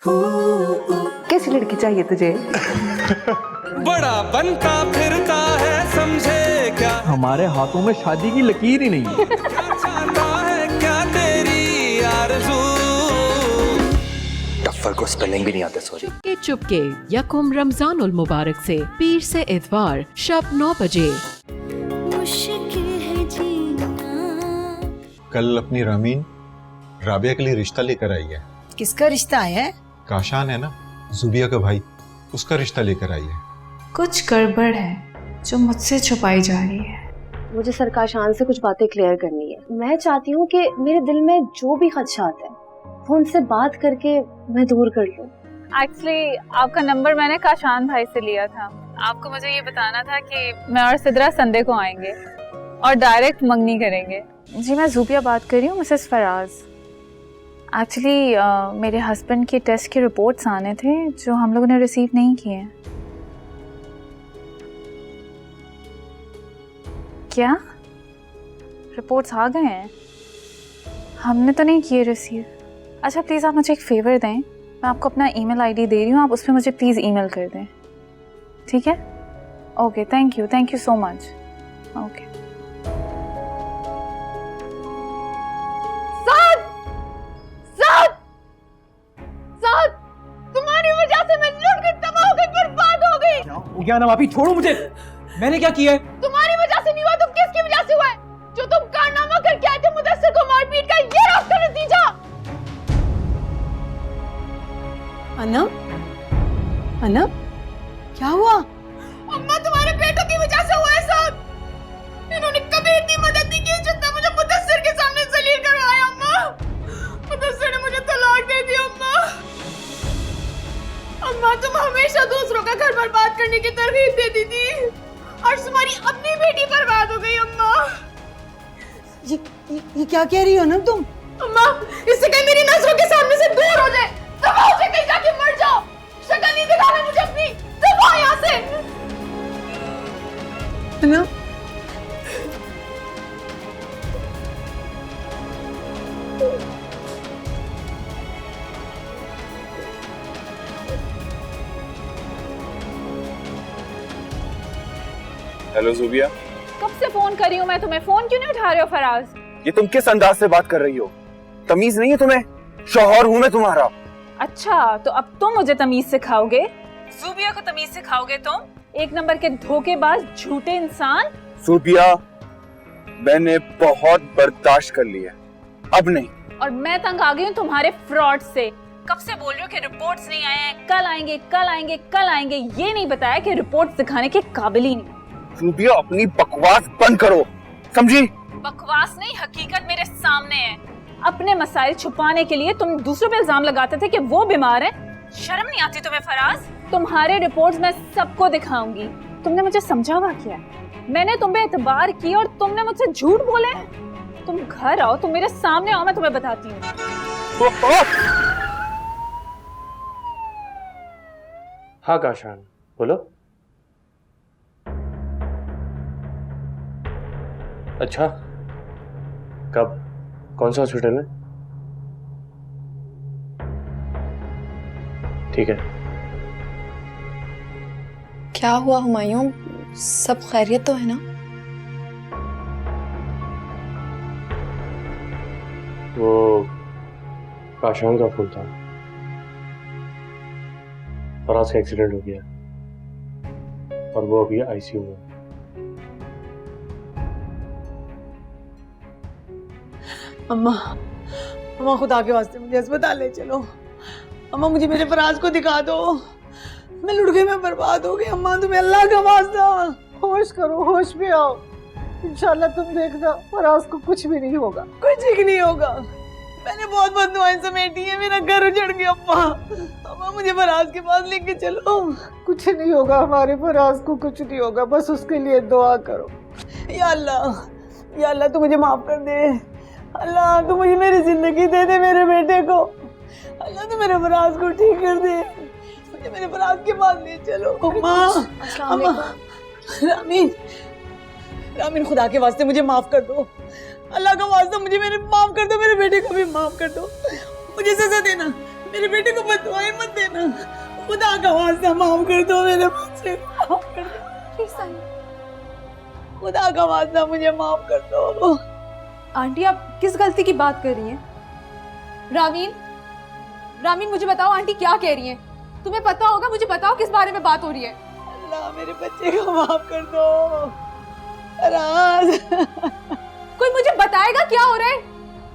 कैसी लड़की चाहिए तुझे? बड़ा बनता फिरता है, समझे क्या? हमारे हाथों में शादी की लकीर ही नहीं है। चाहता है क्या तेरी आरज़ू? टफ्फर को स्पेलिंग भी नहीं आता, सॉरी। के चुपके यकुम रमजानुल मुबारक से पीर से इतवार शब 9 बजे। कल अपनी रामीन राबिया के लिए रिश्ता लेकर आई है। किसका रिश्ता है? काशान है ना, जुबिया का भाई, उसका रिश्ता लेकर आई है। कुछ गड़बड़ है जो मुझसे छुपाई जा रही है। मुझे सर काशान से कुछ बातें क्लियर करनी है। मैं चाहती हूँ कि मेरे दिल में जो भी खदशात है वो उनसे बात करके मैं दूर कर लूँ। एक्चुअली आपका नंबर मैंने काशान भाई से लिया था। आपको मुझे ये बताना था कि मैं और सिद्रा संडे को आएंगे और डायरेक्ट मंगनी करेंगे। जी मैं जुबिया बात कर रही हूँ, मिसेस फराज। एक्चुअली मेरे हस्बैंड के टेस्ट के रिपोर्ट्स आने थे जो हम लोगों ने रिसीव नहीं किए हैं। क्या रिपोर्ट्स आ गए हैं? हमने तो नहीं किए रिसीव। अच्छा प्लीज़ आप मुझे एक फ़ेवर दें, मैं आपको अपना ईमेल आईडी दे रही हूँ, आप उस पर मुझे प्लीज़ ईमेल कर दें, ठीक है? Okay, thank you so much. Okay. तुम्हारी वजह से मैं लुट गई, तबाह हो गई, बर्बाद हो गई। क्या नाम आप ही, छोड़ो मुझे। मैंने क्या किया है? तुम्हारी वजह से नहीं हुआ, तुम किसकी वजह से हुआ है? जो तुम कारनामा करके आए थे मुदस्सिर को मारपीट का, ये रहा उसका नतीजा। अनम क्या हुआ? अम्मा तुम्हारे बेटों की वजह से हुआ है सब। इन्होंने कभी इतनी मदद नहीं की जितना मुझे मुदस्सिर के सामने जलील करवाया। अम्मा मुदस्सिर ने मुझे तलाक दे दी। अम्मा तुम हमेशा दूसरों का घर बर्बाद करने की तरगीब देती थी और तुम्हारी अपनी बेटी बर्बाद हो गई। अम्मा ये क्या कह रही हो ना तुम? अम्मा इससे कहीं मेरी नजरों के सामने से दूर हो जाए, दबाओ से कहीं जाके मर जाओ। शक्ल नहीं दिखाना मुझे अपनी, दबाओ यहाँ से। ना हेलो जुबिया। कब से फोन कर रही हूँ मैं तुम्हें, फोन क्यों नहीं उठा रहे हो फराज? ये तुम किस अंदाज से बात कर रही हो? तमीज नहीं है तुम्हें? शौहर हूँ मैं तुम्हारा। अच्छा तो अब तुम मुझे तमीज सिखाओगे? जुबिया को तमीज सिखाओगे तुम? एक नंबर के धोखेबाज झूठे इंसान। जुबिया मैंने बहुत बर्दाश्त कर लिया, अब नहीं। और मैं तंग आ गई हूँ तुम्हारे फ्रॉड से। कब से बोल रही हो कि रिपोर्ट्स नहीं आए हैं, कल आएंगे कल आएंगे कल आएंगे, ये नहीं बताया कि रिपोर्ट्स दिखाने के काबिल ही नहीं। जुबिया अपनी बकवास बंद करो, समझी? बकवास नहीं, हकीकत मेरे सामने है। अपने मसाइल छुपाने के लिए तुम दूसरों पे इल्जाम लगाते थे कि वो बीमार है। शर्म नहीं आती तुम्हें फराज? तुम्हारे रिपोर्ट्स मैं सबको दिखाऊंगी। तुमने मुझे समझा हुआ क्या? मैंने तुम पे एतबार किया और तुमने मुझसे झूठ बोले। तुम घर आओ, तुम मेरे सामने आओ, मैं तुम्हें बताती हूँ। हाँ काशान बोलो। अच्छा कब, कौन सा हॉस्पिटल है? ठीक है। क्या हुआ हुमायूं, सब खैरियत तो है ना? वो काशान का फोन था, फराज का एक्सीडेंट हो गया और वो अभी आईसीयू में। अम्मा खुदा के वास्ते मुझे अस्पताल ले चलो। अम्मा मुझे मेरे फराज को दिखा दो, मैं लुट गई, मैं बर्बाद हो गई। अम्मा तुम्हें अल्लाह का वास्ता होश करो, होश में आओ। इंशाल्लाह तुम देखना फराज को कुछ भी नहीं होगा, कुछ भी नहीं होगा। मैंने बहुत बहुत दुआएं समेटी है, मेरा घर उजड़ गया। अम्मा मुझे फराज के पास लेके चलो। कुछ नहीं होगा, हमारे फराज को कुछ नहीं होगा, बस उसके लिए दुआ करो। या अल्लाह तू मुझे माफ कर दे। अल्लाह तू मुझे मेरी जिंदगी दे दे, मेरे बेटे को। अल्लाह तू मेरे फराज को ठीक कर दे, मुझे मेरे फराज के पास ले चलो। अम्मा रामीन खुदा के वास्ते मुझे माफ कर दो। अल्लाह का वास्ता मुझे मेरे माफ कर दो, मेरे बेटे को भी माफ कर दो। मुझे सजा देना, मेरे बेटे को बददुआएं मत देना। खुदा का वास्ता माफ कर दो मेरे बच्चे को, माफ कर दो प्लीज आंटी। खुदा का वास्ता मुझे माफ कर दो। आंटी आप किस गलती की बात कर रही हैं? रामीन मुझे बताओ आंटी क्या कह रही हैं? तुम्हें पता होगा, मुझे बताओ किस बारे में बात हो रही है। अल्लाह मेरे बच्चे को माफ कर दो। फराज कोई मुझे बताएगा क्या हो रहा है?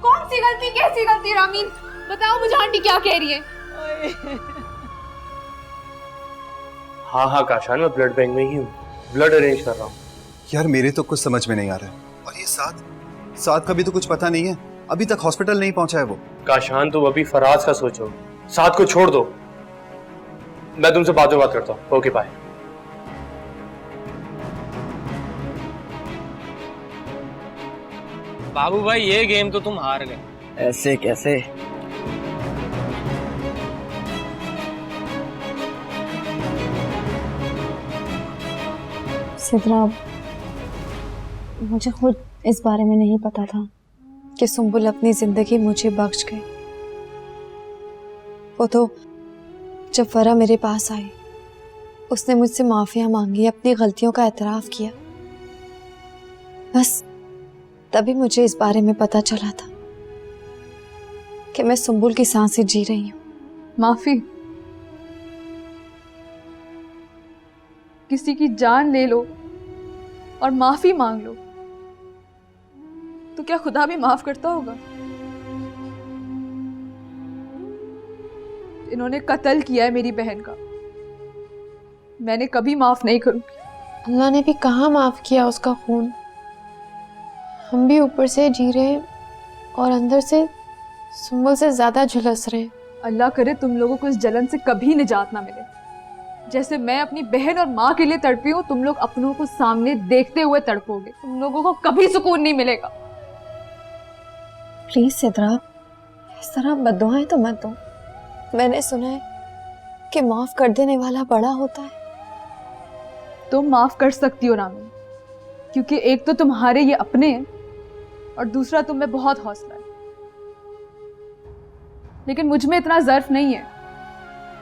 कौन सी गलती, कैसी गलती? रामीन बताओ मुझे आंटी क्या कह रही है? हाँ काशान, मैं ब्लड बैंक में ही हूँ, ब्लड अरेंज कर रहा हूँ। यार मेरे तो कुछ समझ में नहीं आ रहा है। और ये साथ का भी तो कुछ पता नहीं है, अभी तक हॉस्पिटल नहीं पहुंचा है वो। काशान तुम अभी फराज का सोचो, साथ को छोड़ दो। मैं तुमसे बाद में बात करता हूँ। Okay bye. बाबू भाई ये गेम तो तुम हार गए। ऐसे कैसे? सिद्रा, मुझे खुद इस बारे में नहीं पता था कि सुंबुल अपनी जिंदगी मुझे बख्श गई। वो तो जब फरा मेरे पास आई, उसने मुझसे माफिया मांगी, अपनी गलतियों का एतराफ किया। बस तभी मुझे इस बारे में पता चला था कि मैं सुंबुल की सांसें जी रही हूँ। माफी? किसी की जान ले लो और माफी मांग लो तो क्या खुदा भी माफ करता होगा? इन्होंने कत्ल किया है मेरी बहन का, मैंने कभी माफ नहीं करूंगी। अल्लाह ने भी कहाँ माफ किया उसका खून। हम भी ऊपर से जी रहे और अंदर से सुंबुल से ज्यादा झुलस रहे। अल्लाह करे तुम लोगों को इस जलन से कभी निजात ना मिले। जैसे मैं अपनी बहन और माँ के लिए तड़पी हूँ, तुम लोग अपनों को सामने देखते हुए तड़पोगे। तुम लोगों को कभी सुकून नहीं मिलेगा। प्लीज सिद्रा, इस तरह बद्दुआएं तो मत दो। मैंने सुना है कि माफ कर देने वाला बड़ा होता है। तुम माफ कर सकती हो रामी, क्योंकि एक तो तुम्हारे ये अपने हैं और दूसरा तुम में बहुत हौसला है। लेकिन मुझ में इतना ज़र्फ नहीं है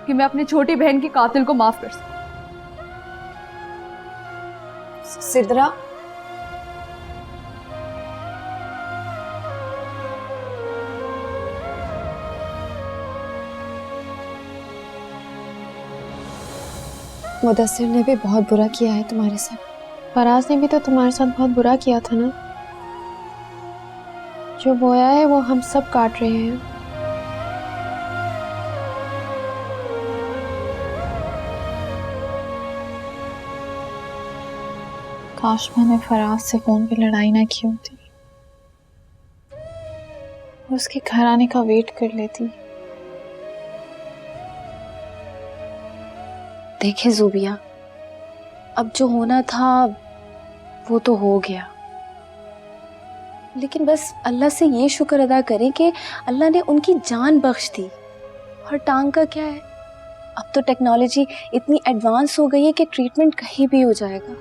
कि मैं अपनी छोटी बहन की कातिल को माफ कर सकूं। सिद्रा, मुदस्सिर ने भी बहुत बुरा किया है तुम्हारे साथ। फराज ने भी तो तुम्हारे साथ बहुत बुरा किया था ना। जो बोया है वो हम सब काट रहे हैं। काश मैंने फराज से फोन पे लड़ाई ना की होती, उसके घर आने का वेट कर लेती। देखे ज़ुबिया, अब जो होना था वो तो हो गया, लेकिन बस अल्लाह से ये शुक्र अदा करें कि अल्लाह ने उनकी जान बख्श दी। और टांग का क्या है, अब तो टेक्नोलॉजी इतनी एडवांस हो गई है कि ट्रीटमेंट कहीं भी हो जाएगा।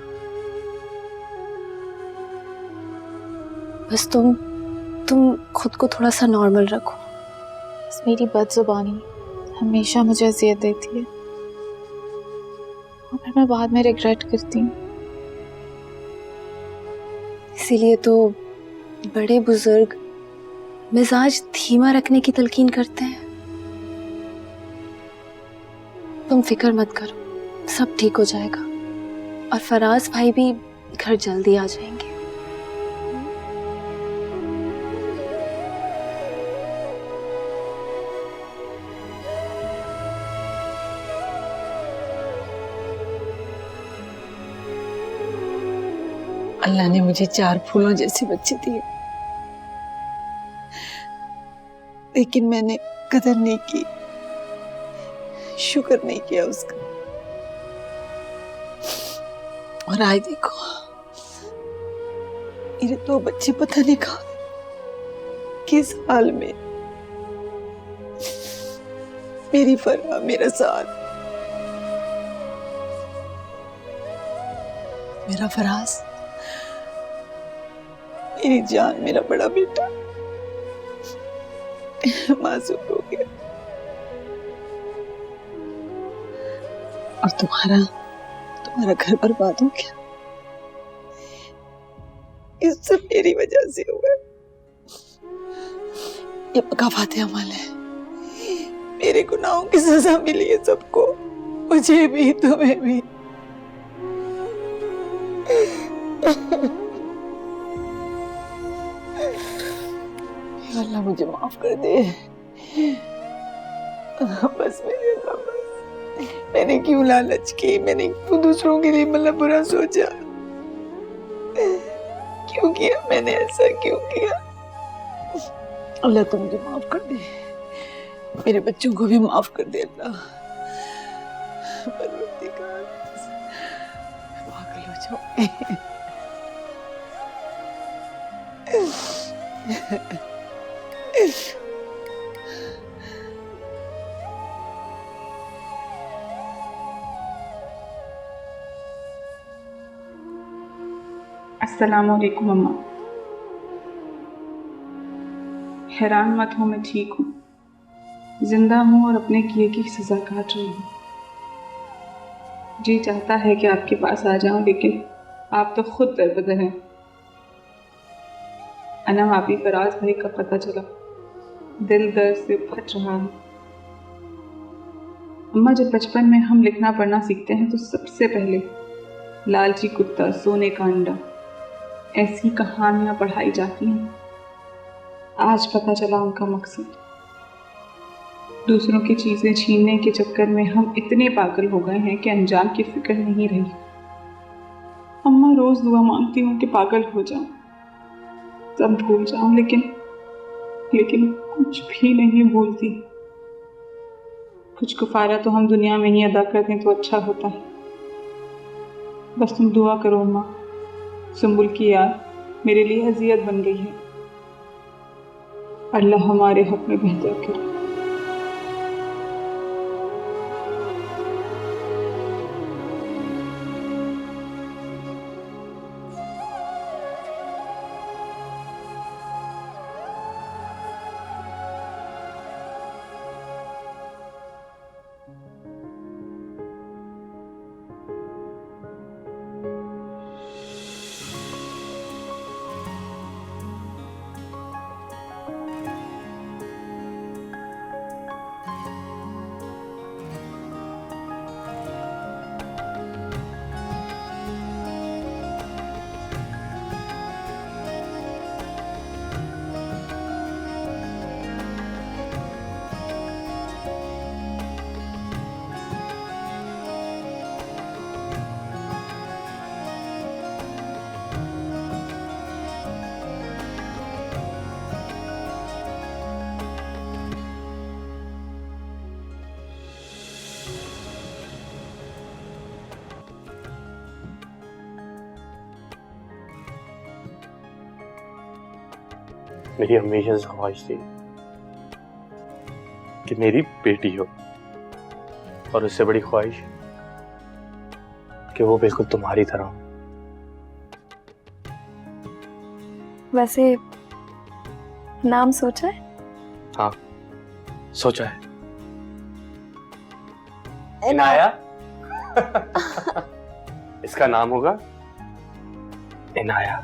बस तुम खुद को थोड़ा सा नॉर्मल रखो। बस मेरी बदजुबानी हमेशा मुझे अज़ियत देती है और फिर मैं बाद में रिग्रेट करती हूँ। इसीलिए तो बड़े बुजुर्ग मिजाज धीमा रखने की तलकीन करते हैं। तुम फिक्र मत करो, सब ठीक हो जाएगा और फराज भाई भी घर जल्दी आ जाएंगे। अल्लाह ने मुझे 4 फूलों जैसे बच्चे दिए, लेकिन मैंने कदर नहीं की, शुक्र नहीं किया उसका। और आज देखो मेरे 2 बच्चे पता नहीं कहाँ किस हाल में। मेरी फरा, मेरा साथ, मेरा फराज, मेरी जान, मेरा बड़ा बेटा मासूम हो गया। और तुम्हारा घर बर्बाद हो गया। इस सब मेरी वजह से हुआ। ये पक्का फाते अमल है। मेरे गुनाहों की सजा मिली है सबको, मुझे भी तुम्हें भी। या अल्लाह मुझे माफ कर दे। बस मेरे अल्लाह, बस मैंने क्यों लालच की, मैंने क्यों दूसरों के लिए मतलब बुरा सोचा, क्यों किया मैंने ऐसा, क्यों किया? अल्लाह तुम मुझे माफ कर दे, मेरे बच्चों को भी माफ कर दे अल्लाह। परवरदिगार, पागल हो जाऊंगी। अस्सलाम वालेकुम अम्मा। हैरान मत हो, मैं ठीक हूँ, जिंदा हूँ और अपने किए की सजा काट रही हूँ। जी चाहता है कि आपके पास आ जाऊं, लेकिन आप तो खुद दरबदर हैं। अनम आपी फराज भाई का पता चला, दिल दर्द से फट रहा है। अम्मा, जब बचपन में हम लिखना पढ़ना सीखते हैं तो सबसे पहले लालची कुत्ता, सोने का अंडा, ऐसी कहानियां पढ़ाई जाती हैं। आज पता चला उनका मकसद। दूसरों की चीजें छीनने के चक्कर में हम इतने पागल हो गए हैं कि अंजाम की फिक्र नहीं रही। अम्मा, रोज दुआ मांगती हूँ कि पागल हो जाऊं, सब भूल जाऊं, लेकिन कुछ भी नहीं भूलती। कुछ कुफारा तो हम दुनिया में ही अदा कर दें तो अच्छा होता है। बस तुम दुआ करो अम्मा, सुंबुल की याद मेरे लिए अजियत बन गई है। अल्लाह हमारे हक में बेहतर करे। मेरी हमेशा से ख्वाहिश थी कि मेरी बेटी हो, और उससे बड़ी ख्वाहिश कि वो बिल्कुल तुम्हारी तरह हो। वैसे नाम सोचा है? हाँ, सोचा है। इनाया। इसका नाम होगा इनाया।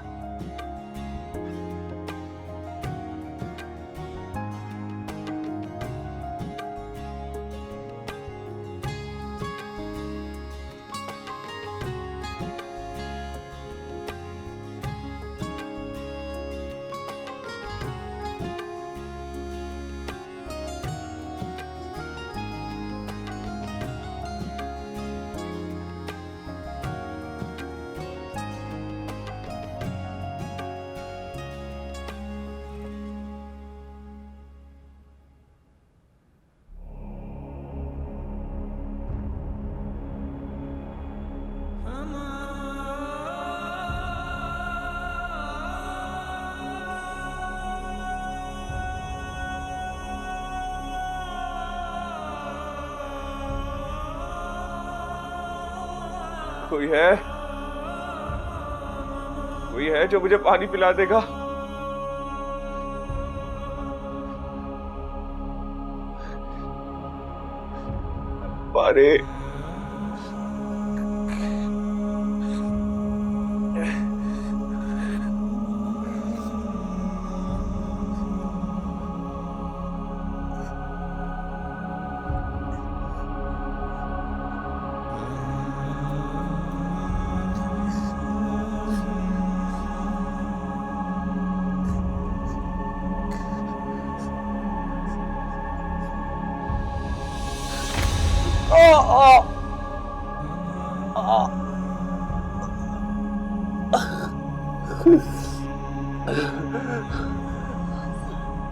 कोई है जो मुझे पानी पिला देगा?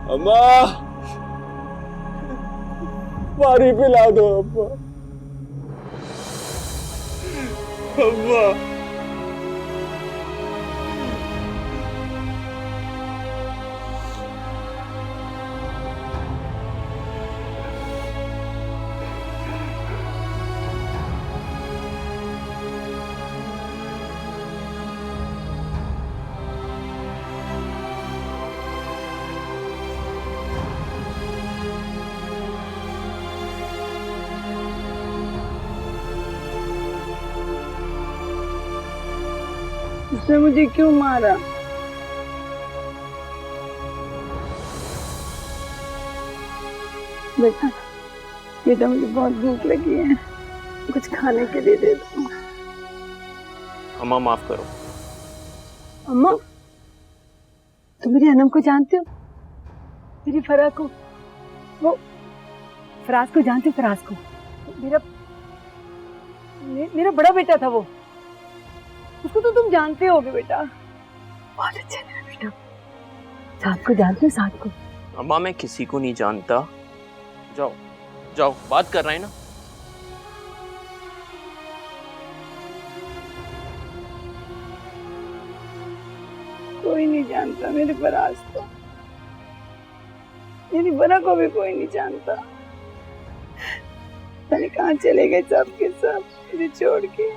अम्मा पानी पिला दो अम्मा। अम्मा उसने मुझे क्यों मारा? बेटा बेटा मुझे बहुत भूख लगी है, कुछ खाने के लिए दे दो। अम्मा माफ करो। अम्मा तुम मेरी अनम को जानते हो? मेरी फराज को, वो फराज को जानते हो? फराज को मेरा बड़ा बेटा था वो, उसको तो तुम जानते होगे बेटा। बहुत अच्छा मेरा बेटा। साथ को जानते हो? साथ को? अम्मा मैं किसी को नहीं जानता। जाओ जाओ, बात कर रहे हैं ना। कोई नहीं जानता मेरे फराज को, मेरी बना को भी कोई नहीं जानता। पता नहीं कहाँ चले गए सब के सब मुझे छोड़ के।